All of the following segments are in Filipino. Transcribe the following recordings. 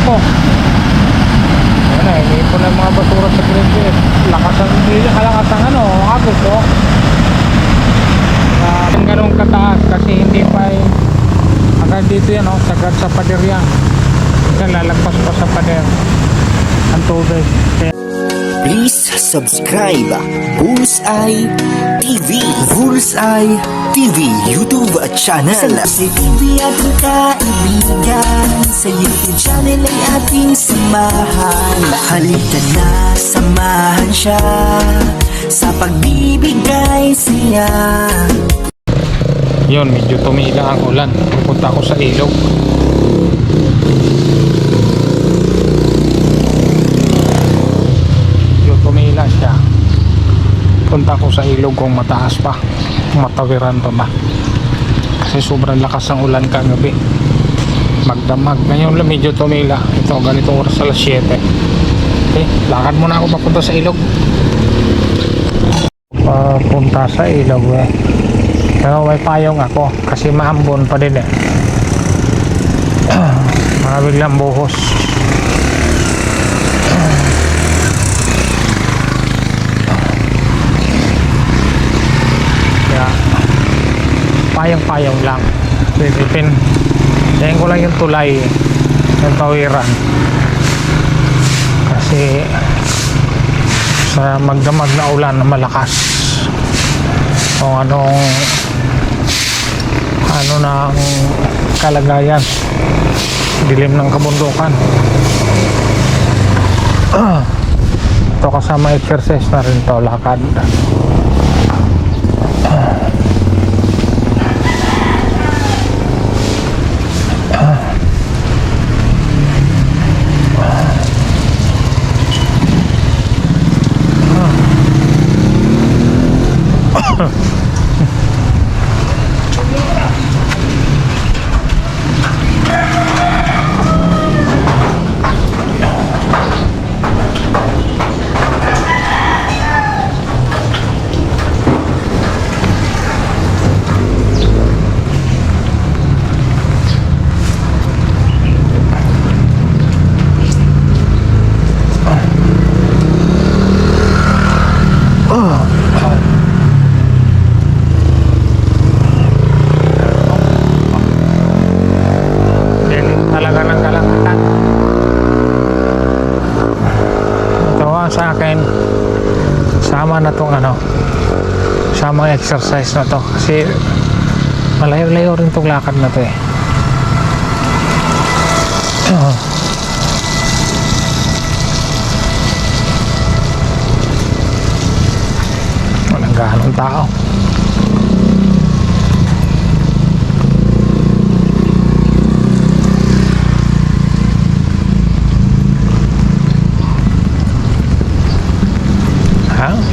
ko. Ayan na, hindi po na yung mga basura sa gilid. Lakas ang ano, agos oh. Ganun kataas kasi hindi pa agad dito yan oh, sagad sa pader yan. Yan, lalagpas pa sa pader ang tubig. Please subscribe Bullseye TV, Bullseye TV YouTube channel. Sa TV ating kaibigan, sa YouTube channel ay ating samahan. Halika na, samahan siya sa pagbibigay siya. Yun, medyo tumila ang ulan. Pupunta ako sa ilog. Tumila siya. Punta ko sa ilog kung mataas pa, matawiran pa ba, kasi sobrang lakas ng ulan kagabi, magdamag. Ngayon lang medyo tumila. Ito, ganitong oras alas 7. Okay, lakad muna ako papunta sa ilog. Papunta sa ilog eh. Pero may payong ako kasi maambon pa din eh. Mga biglang buhos. Payong lang. Pipin. Yan ko lang yung tulay, yung tawiran. Kasi sa magdamag na ulan na malakas. O ano na ang kalagayan. Dilim ng kabundukan. Ito kasama exercise na rin to, lakad. Sa akin sama na tong ano, sama exercise na to kasi malayo-layo rin tong lakad na to eh. Walang ganong tao.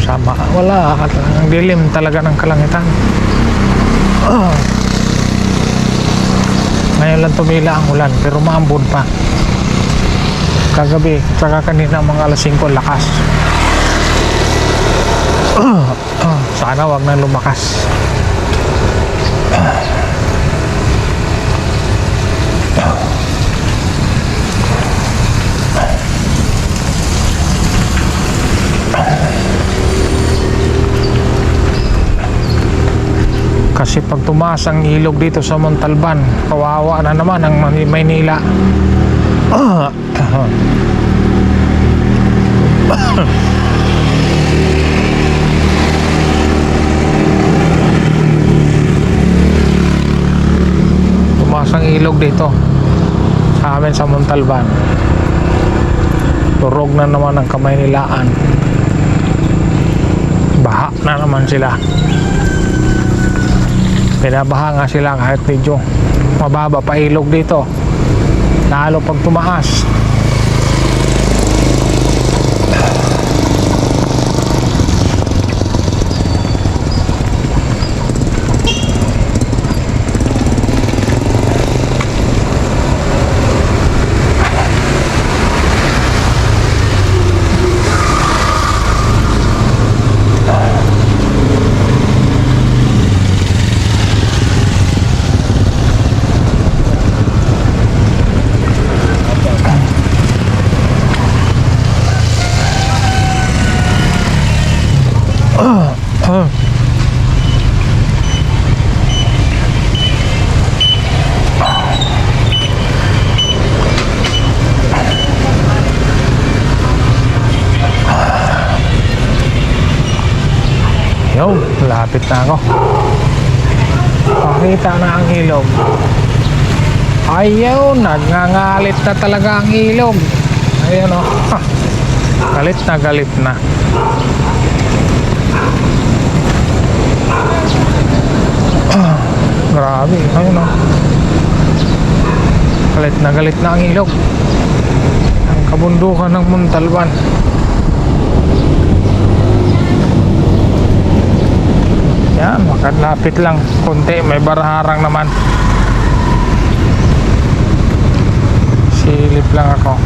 Sama, wala, ang dilim talaga ng kalangitan. Ngayon lang tumila ang ulan pero maambon pa. Kagabi saka kanina mga alas 5 lakas. Sana wag na lumakas. Kasi pag tumaas ang ilog dito sa Montalban, kawawa na naman ang Maynila. Tumaas ang ilog dito sa amin sa Montalban. Turog na naman ang Kamaynilaan. Baha na naman sila. Pinabaha nga sila kahit medyo mababa pa ilog dito, lalo pag tumaas. Malapit na ako. Makita na ang ilog. Ayaw, nagngangalit na talaga ang ilog. Ayun o. Galit na galit na. Grabe, ayun o. Galit na ang ilog. Ang kabundukan ng Montalban. Yan, makalapit lang konti, may baraharang naman. Silip lang ako.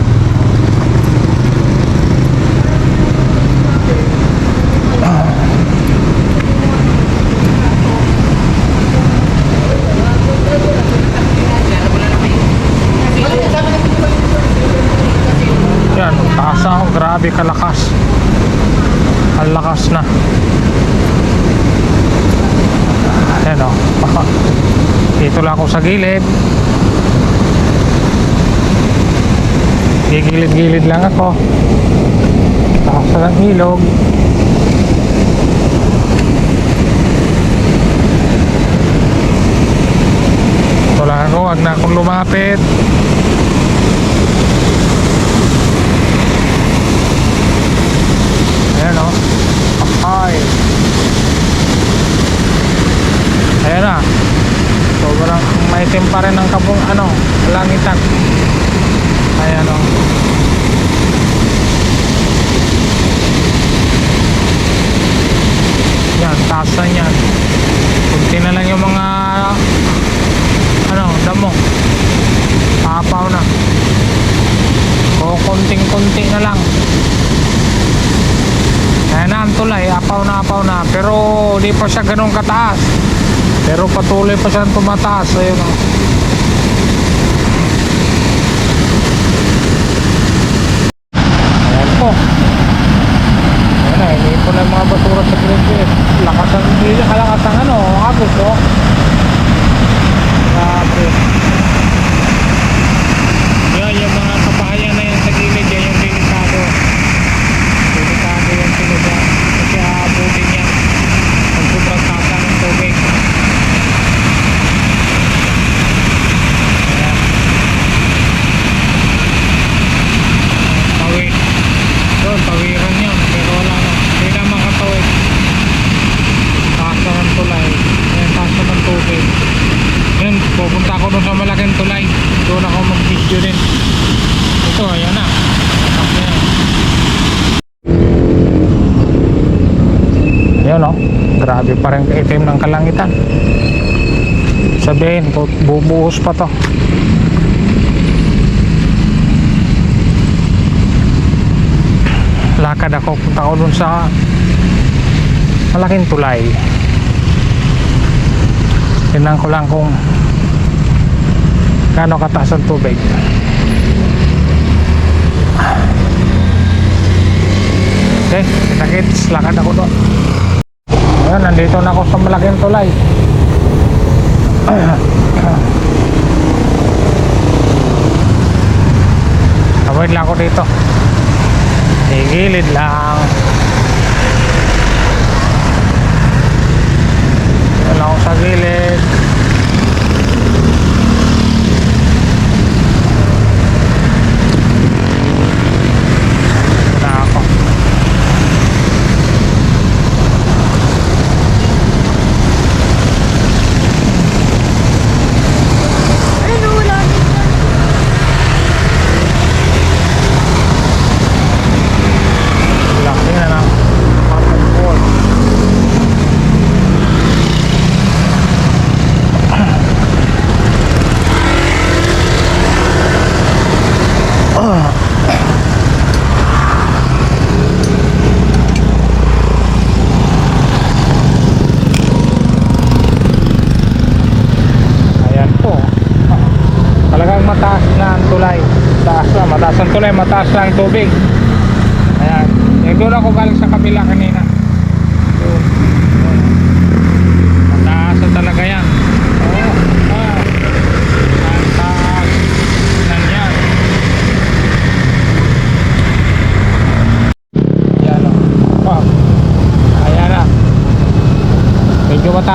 Yan, taas ako, grabe kalakas. Ang lakas na. Ayan o. Dito lang ako sa gilid. Gigilid-gilid lang ako. Taas ng ilog. Ito lang ako, wag na akong lumapit. Ayan o. Ay. Ayan na. Sobrang maitim pa rin ang langitan. Ayan o. Yan, taas na yan. Kunti na lang yung mga damo. Papaw na. O konting-konti na lang. Ayan na ang tulay. Apaw na. Pero di pa siya ganun kataas. Pero patuloy pa siyang tumataas. Ayun o. Ayan po. Ayan na, hindi po na yung mga basura sa grade. Lakas ang agos o. Grabe. Yan, yung mga kabahayan na yan sa gilid, yan yung delikado. Delikado yung talaga. Kasi aabutin yan. Ang sobrang tasa ng tubig. Tawid. Doon, tawiran yan. Pero wala na. Hindi na makatawid. Tasa ng tulay. Ayan, tasa ng tubig. Yan, pupunta ako doon sa malaking tulay. Doon ako mag-video din. Ito, ayan na. Ayan o. Grabe pa rin itim ng kalangitan. Sabihin, bubuhos pa to. Lakad ako, punta ako dun sa malaking tulay. Tingnan ko lang kung gaano kataas ang tubig. Okay, kita-kits, lakad ako doon. Ayan, nandito na ako sa malaking tulay. Avoid lang ako dito. Gilid lang. Wala ako sa gilid. Wala ako. Laki na ng waterfall. Ayan po. Talagang mataas na ang tulay. Mataas ang tulay, mataas na ang tubig. Ayan. Doon ako galing sa kabila kanina. Doon. Mataas na talaga yan. Ang taas na yan. Ayan o. Ayan na.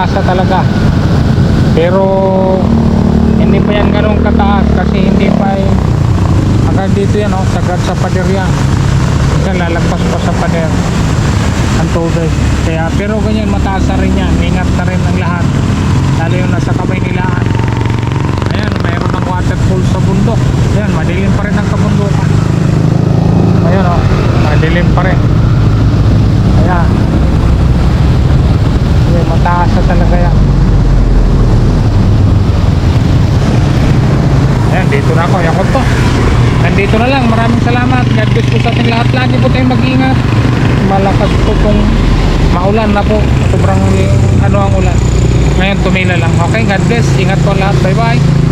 mataas na talaga. Pero hindi pa yan ganun kataas kasi hindi pa agad dito yan, oh, sagad sa pader yan. Yan, lalagpas pa sa pader ang tubig. Kaya, pero ganyan, mataas na rin yan. Ingat na rin ang lahat. Lalo yung nasa kamay nilaan. Ayan, mayroon ng waterfall sa bundok. Ayan, madilim pa rin ang kabundukan. Ayan, oh, madilim pa rin. Ayan. Ayan, mataas na talaga yan. Ayan, dito na ako. Yakot po. Nandito na lang. Maraming salamat. God bless po sa ating lahat. Lagi po tayong mag-ingat. Malakas po kung maulan na po. Sobrang ang ulan. Ngayon tumila lang. Okay, God bless. Ingat po lahat. Bye bye.